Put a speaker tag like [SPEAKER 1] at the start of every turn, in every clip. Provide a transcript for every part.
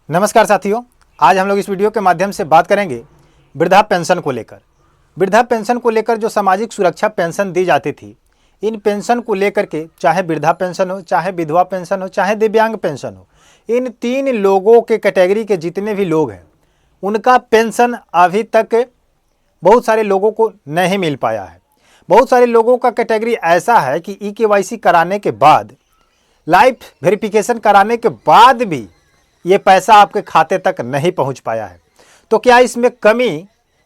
[SPEAKER 1] नमस्कार साथियों, आज हम लोग इस वीडियो के माध्यम से बात करेंगे वृद्धा पेंशन को लेकर। वृद्धा पेंशन को लेकर जो सामाजिक सुरक्षा पेंशन दी जाती थी, इन पेंशन को लेकर के चाहे वृद्धा पेंशन हो, चाहे विधवा पेंशन हो, चाहे दिव्यांग पेंशन हो, इन तीन लोगों के कैटेगरी के जितने भी लोग हैं उनका पेंशन अभी तक बहुत सारे लोगों को नहीं मिल पाया है। बहुत सारे लोगों का कैटेगरी ऐसा है कि ई-केवाईसी कराने के बाद, लाइफ वेरिफिकेशन कराने के बाद भी ये पैसा आपके खाते तक नहीं पहुंच पाया है। तो क्या इसमें कमी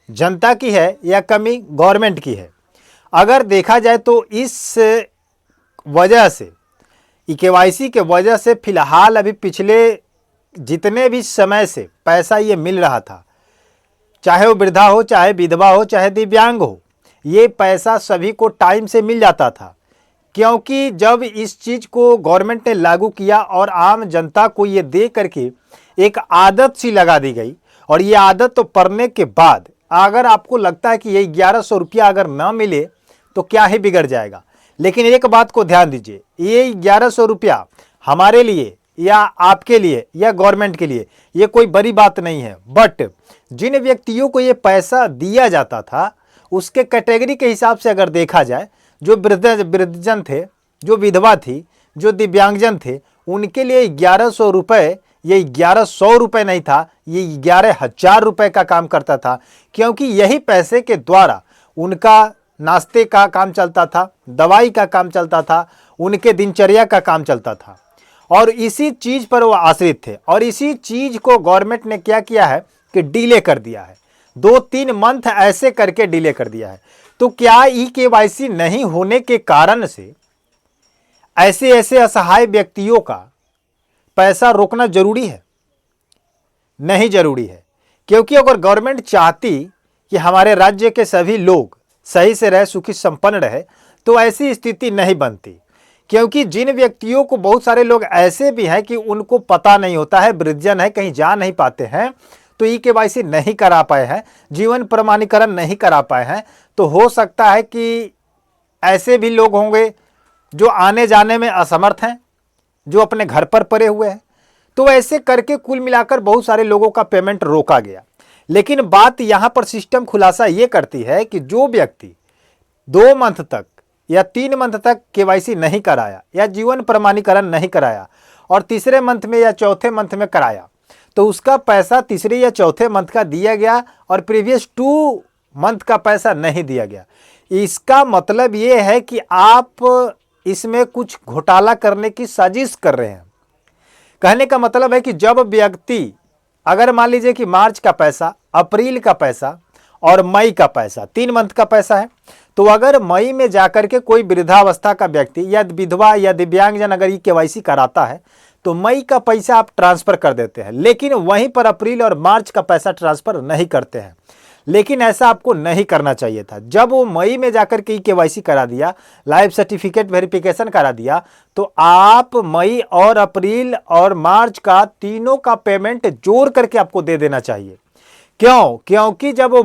[SPEAKER 1] जनता की है या कमी गवर्नमेंट की है? अगर देखा जाए तो इस वजह से, ई-केवाईसी के वजह से फिलहाल अभी पिछले जितने भी समय से पैसा ये मिल रहा था, चाहे वो वृद्धा हो, चाहे विधवा हो, चाहे दिव्यांग हो, ये पैसा सभी को टाइम से मिल जाता था। क्योंकि जब इस चीज़ को गवर्नमेंट ने लागू किया और आम जनता को ये दे करके एक आदत सी लगा दी गई, और ये आदत तो पड़ने के बाद अगर आपको लगता है कि ये 1100 रुपया अगर ना मिले तो क्या ही बिगड़ जाएगा। लेकिन एक बात को ध्यान दीजिए, ये 1100 रुपया हमारे लिए या आपके लिए या गवर्नमेंट के लिए ये कोई बड़ी बात नहीं है। बट जिन व्यक्तियों को ये पैसा दिया जाता था उसके कैटेगरी के हिसाब से अगर देखा जाए, जो वृद्धजन थे, जो विधवा थी, जो दिव्यांगजन थे, उनके लिए 1100 रुपये, ये 1100 रुपये नहीं था, ये 11,000 रुपये का काम करता था। क्योंकि यही पैसे के द्वारा उनका नाश्ते का काम चलता था, दवाई का काम चलता था, उनके दिनचर्या का काम चलता था, और इसी चीज़ पर वो आश्रित थे। और इसी चीज़ को गवर्नमेंट ने क्या किया है कि डिले कर दिया है, 2-3 मंथ ऐसे करके डिले कर दिया है। तो क्या ई-केवाईसी नहीं होने के कारण से ऐसे असहाय व्यक्तियों का पैसा रोकना जरूरी है? नहीं जरूरी है। क्योंकि अगर गवर्नमेंट चाहती कि हमारे राज्य के सभी लोग सही से रहे, सुखी संपन्न रहे, तो ऐसी स्थिति नहीं बनती। क्योंकि जिन व्यक्तियों को, बहुत सारे लोग ऐसे भी हैं कि उनको पता नहीं होता है, वृद्धजन है, कहीं जा नहीं पाते हैं, तो ई-केवाईसी नहीं करा पाए हैं, जीवन प्रमाणीकरण नहीं करा पाए हैं, तो हो सकता है कि ऐसे भी लोग होंगे जो आने जाने में असमर्थ हैं, जो अपने घर पर पड़े हुए हैं। तो ऐसे करके कुल मिलाकर बहुत सारे लोगों का पेमेंट रोका गया। लेकिन बात यहाँ पर सिस्टम खुलासा ये करती है कि जो व्यक्ति 2 मंथ तक या 3 मंथ तक केवाईसी नहीं कराया या जीवन प्रमाणीकरण नहीं कराया और तीसरे मंथ में या चौथे मंथ में कराया, तो उसका पैसा तीसरे या चौथे मंथ का दिया गया और प्रीवियस 2 मंथ का पैसा नहीं दिया गया। इसका मतलब ये है कि आप इसमें कुछ घोटाला करने की साजिश कर रहे हैं। कहने का मतलब है कि जब व्यक्ति, अगर मान लीजिए कि मार्च का पैसा, अप्रैल का पैसा और मई का पैसा, 3 मंथ का पैसा है, तो अगर मई में जाकर के कोई वृद्धावस्था का व्यक्ति या विधवा या दिव्यांगजन अगर ई-केवाईसी कराता है तो मई का पैसा आप ट्रांसफ़र कर देते हैं, लेकिन वहीं पर अप्रैल और मार्च का पैसा ट्रांसफ़र नहीं करते हैं। लेकिन ऐसा आपको नहीं करना चाहिए था। जब वो मई में जाकर के ई-केवाईसी करा दिया, लाइफ सर्टिफिकेट वेरिफिकेशन करा दिया, तो आप मई और अप्रैल और मार्च का तीनों का पेमेंट जोड़ करके आपको दे देना चाहिए। क्यों? क्योंकि जब वो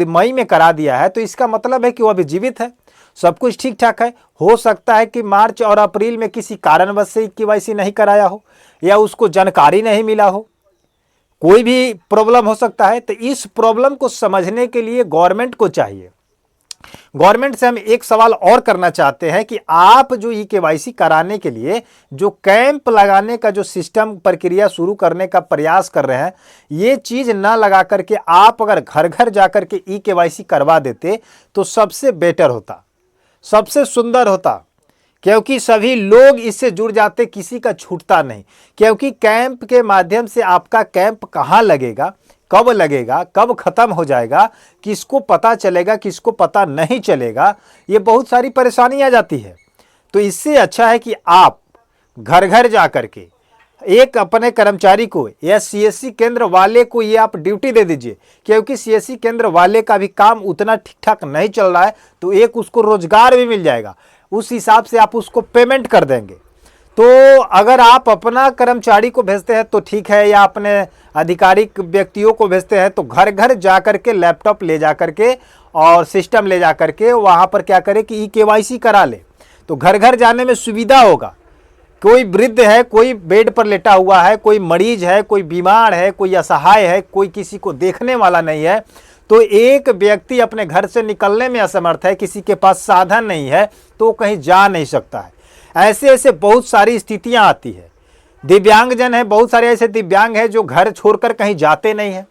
[SPEAKER 1] मई में करा दिया है तो इसका मतलब है कि वो अभी जीवित है, सब कुछ ठीक ठाक है। हो सकता है कि मार्च और अप्रैल में किसी कारणवश से ई-केवाईसी नहीं कराया हो या उसको जानकारी नहीं मिला हो, कोई भी प्रॉब्लम हो सकता है। तो इस प्रॉब्लम को समझने के लिए गवर्नमेंट को चाहिए, गवर्नमेंट से हम एक सवाल और करना चाहते हैं कि आप जो ई-केवाईसी कराने के लिए जो कैंप लगाने का जो सिस्टम प्रक्रिया शुरू करने का प्रयास कर रहे हैं, ये चीज़ ना लगा करके आप अगर घर घर जाकर के ई-केवाईसी करवा देते तो सबसे बेटर होता, सबसे सुंदर होता। क्योंकि सभी लोग इससे जुड़ जाते, किसी का छूटता नहीं। क्योंकि कैंप के माध्यम से आपका कैंप कहाँ लगेगा, कब लगेगा, कब खत्म हो जाएगा, किसको पता चलेगा, किसको पता नहीं चलेगा, ये बहुत सारी परेशानी आ जाती है। तो इससे अच्छा है कि आप घर घर जा कर के एक अपने कर्मचारी को या सीएससी केंद्र वाले को ये आप ड्यूटी दे दीजिए। क्योंकि सीएससी केंद्र वाले का भी काम उतना ठीक ठाक नहीं चल रहा है, तो एक उसको रोजगार भी मिल जाएगा, उस हिसाब से आप उसको पेमेंट कर देंगे। तो अगर आप अपना कर्मचारी को भेजते हैं तो ठीक है, या अपने आधिकारिक व्यक्तियों को भेजते हैं तो घर घर जा कर के लैपटॉप ले जा कर के और सिस्टम ले जा कर के वहाँ पर क्या करें कि ई-केवाईसी करा ले, तो घर घर जाने में सुविधा होगा। कोई वृद्ध है, कोई बेड पर लेटा हुआ है, कोई मरीज है, कोई बीमार है, कोई असहाय है, कोई किसी को देखने वाला नहीं है, तो एक व्यक्ति अपने घर से निकलने में असमर्थ है, किसी के पास साधन नहीं है, तो कहीं जा नहीं सकता है। ऐसे ऐसे बहुत सारी स्थितियां आती है। दिव्यांगजन है, बहुत सारे ऐसे दिव्यांग हैं जो घर छोड़कर कहीं जाते नहीं है,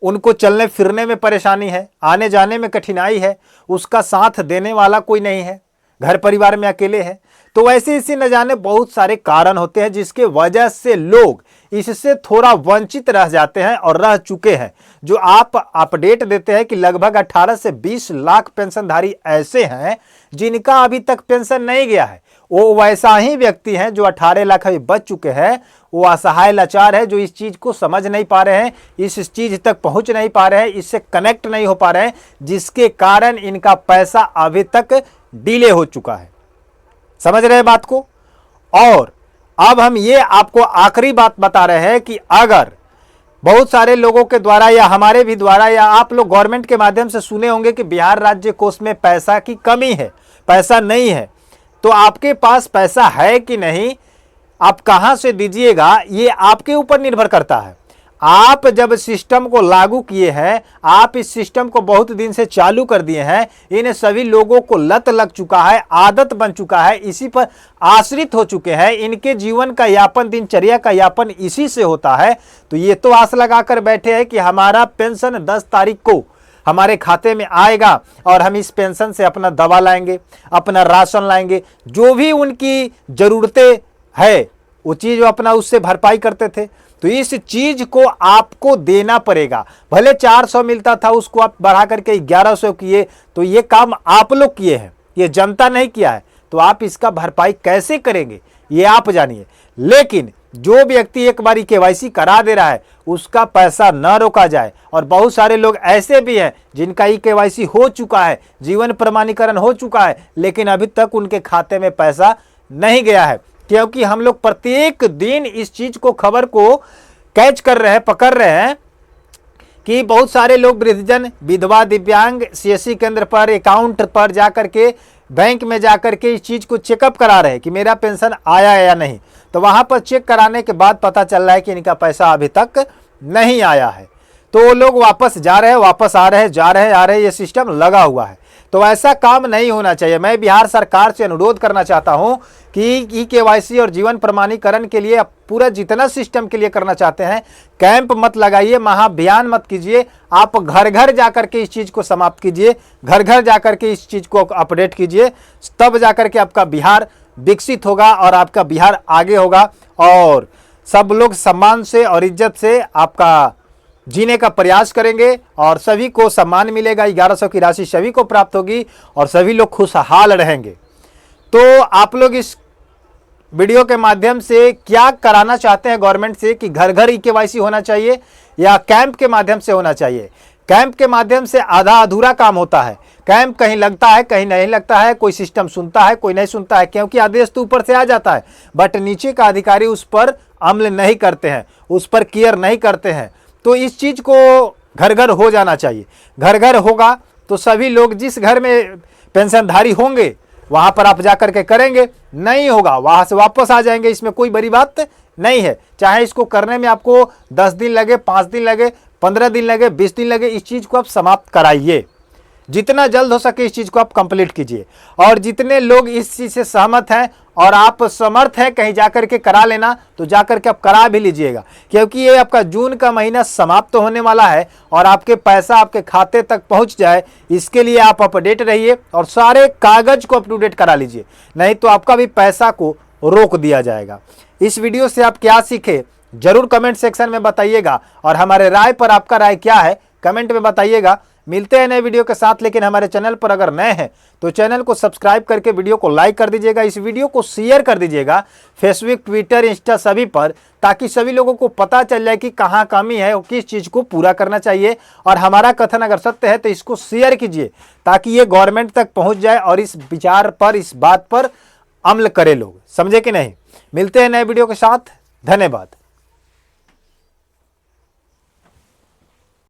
[SPEAKER 1] उनको चलने फिरने में परेशानी है, आने जाने में कठिनाई है, उसका साथ देने वाला कोई नहीं है, घर परिवार में अकेले है। तो ऐसे ऐसे न जाने बहुत सारे कारण होते हैं जिसके वजह से लोग इससे थोड़ा वंचित रह जाते हैं और रह चुके हैं। जो आप अपडेट देते हैं कि लगभग 18 से 20 लाख पेंशनधारी ऐसे हैं जिनका अभी तक पेंशन नहीं गया है। वो वैसा ही व्यक्ति हैं जो 18 लाख अभी बच चुके हैं। वो असहाय लाचार है जो इस चीज को समझ नहीं पा रहे हैं, इस चीज तक पहुंच नहीं पा रहे हैं, इससे कनेक्ट नहीं हो पा रहे हैं, जिसके कारण इनका पैसा अभी तक डिले हो चुका है। समझ रहे हैं बात को। और अब हम ये आपको आखिरी बात बता रहे हैं कि अगर बहुत सारे लोगों के द्वारा या हमारे भी द्वारा या आप लोग गवर्नमेंट के माध्यम से सुने होंगे कि बिहार राज्य कोष में पैसा की कमी है, पैसा नहीं है, तो आपके पास पैसा है कि नहीं, आप कहां से दीजिएगा, ये आपके ऊपर निर्भर करता है। आप जब सिस्टम को लागू किए हैं, आप इस सिस्टम को बहुत दिन से चालू कर दिए हैं, इन सभी लोगों को लत लग चुका है, आदत बन चुका है, इसी पर आश्रित हो चुके हैं, इनके जीवन का यापन, दिनचर्या का यापन इसी से होता है। तो ये तो आस लगाकर बैठे हैं कि हमारा पेंशन 10 तारीख को हमारे खाते में आएगा और हम इस पेंशन से अपना दवा लाएंगे, अपना राशन लाएंगे, जो भी उनकी जरूरतें है वो चीज वो अपना उससे भरपाई करते थे। तो इस चीज को आपको देना पड़ेगा। भले 400 मिलता था, उसको आप बढ़ा करके 1100 किए, तो ये काम आप लोग किए हैं, ये जनता नहीं किया है। तो आप इसका भरपाई कैसे करेंगे ये आप जानिए। लेकिन जो व्यक्ति एक बारी केवाईसी करा दे रहा है उसका पैसा न रोका जाए। और बहुत सारे लोग ऐसे भी हैं जिनका ई केवाईसी हो चुका है, जीवन प्रमाणीकरण हो चुका है, लेकिन अभी तक उनके खाते में पैसा नहीं गया है। क्योंकि हम लोग प्रत्येक दिन इस चीज को, खबर को कैच कर रहे हैं, पकड़ रहे हैं कि बहुत सारे लोग वृद्धजन, विधवा, दिव्यांग सीएससी केंद्र पर, अकाउंट पर जाकर के, बैंक में जाकर के इस चीज को चेकअप करा रहे हैं कि मेरा पेंशन आया या नहीं। तो वहां पर चेक कराने के बाद पता चल रहा है कि इनका पैसा अभी तक नहीं आया है। तो वो लोग वापस जा रहे हैं, वापस आ रहे हैं, जा रहे हैं, आ रहे हैं, ये सिस्टम लगा हुआ है। तो ऐसा काम नहीं होना चाहिए। मैं बिहार सरकार से अनुरोध करना चाहता हूं कि ई केवाईसी और जीवन प्रमाणीकरण के लिए पूरा जितना सिस्टम के लिए करना चाहते हैं, कैंप मत लगाइए, महाअभियान मत कीजिए, आप घर घर जाकर के इस चीज को समाप्त कीजिए, घर घर जाकर के इस चीज को अपडेट कीजिए, तब जाकर के आपका बिहार विकसित होगा और आपका बिहार आगे होगा और सब लोग सम्मान से और इज्जत से आपका जीने का प्रयास करेंगे और सभी को सम्मान मिलेगा। 1100 की राशि सभी को प्राप्त होगी और सभी लोग खुशहाल रहेंगे। तो आप लोग इस वीडियो के माध्यम से क्या कराना चाहते हैं गवर्नमेंट से कि घर घर ई केवाईसी होना चाहिए या कैंप के माध्यम से होना चाहिए? कैंप के माध्यम से आधा अधूरा काम होता है। कैंप कहीं लगता है, कहीं नहीं लगता है, कोई सिस्टम सुनता है, कोई नहीं सुनता है, क्योंकि आदेश तो ऊपर से आ जाता है बट नीचे का अधिकारी उस पर अमल नहीं करते हैं, उस पर केयर नहीं करते हैं। तो इस चीज को घर घर हो जाना चाहिए। घर घर होगा तो सभी लोग जिस घर में पेंशनधारी होंगे वहां पर आप जाकर के करेंगे, नहीं होगा वहां से वापस आ जाएंगे। इसमें कोई बड़ी बात नहीं है। चाहे इसको करने में आपको 10 दिन लगे, 5 दिन लगे, 15 दिन लगे, 20 दिन लगे, इस चीज को आप समाप्त कराइए। जितना जल्द हो सके इस चीज को आप कंप्लीट कीजिए। और जितने लोग इस चीज से सहमत हैं और आप समर्थ हैं कहीं जाकर के करा लेना, तो जाकर के आप करा भी लीजिएगा, क्योंकि ये आपका जून का महीना समाप्त होने वाला है और आपके पैसा आपके खाते तक पहुंच जाए, इसके लिए आप अपडेट रहिए और सारे कागज को अप टू डेट करा लीजिए, नहीं तो आपका भी पैसा को रोक दिया जाएगा। इस वीडियो से आप क्या सीखे जरूर कमेंट सेक्शन में बताइएगा और हमारे राय पर आपका राय क्या है कमेंट में बताइएगा। मिलते हैं नए वीडियो के साथ, लेकिन हमारे चैनल पर अगर नए हैं तो चैनल को सब्सक्राइब करके वीडियो को लाइक कर दीजिएगा, इस वीडियो को शेयर कर दीजिएगा फेसबुक, ट्विटर, इंस्टा सभी पर, ताकि सभी लोगों को पता चल जाए कि कहाँ कमी है और किस चीज़ को पूरा करना चाहिए। और हमारा कथन अगर सत्य है तो इसको शेयर कीजिए ताकि ये गवर्नमेंट तक पहुँच जाए और इस विचार पर, इस बात पर अमल करे लोग। समझे कि नहीं? मिलते हैं नए वीडियो के साथ, धन्यवाद।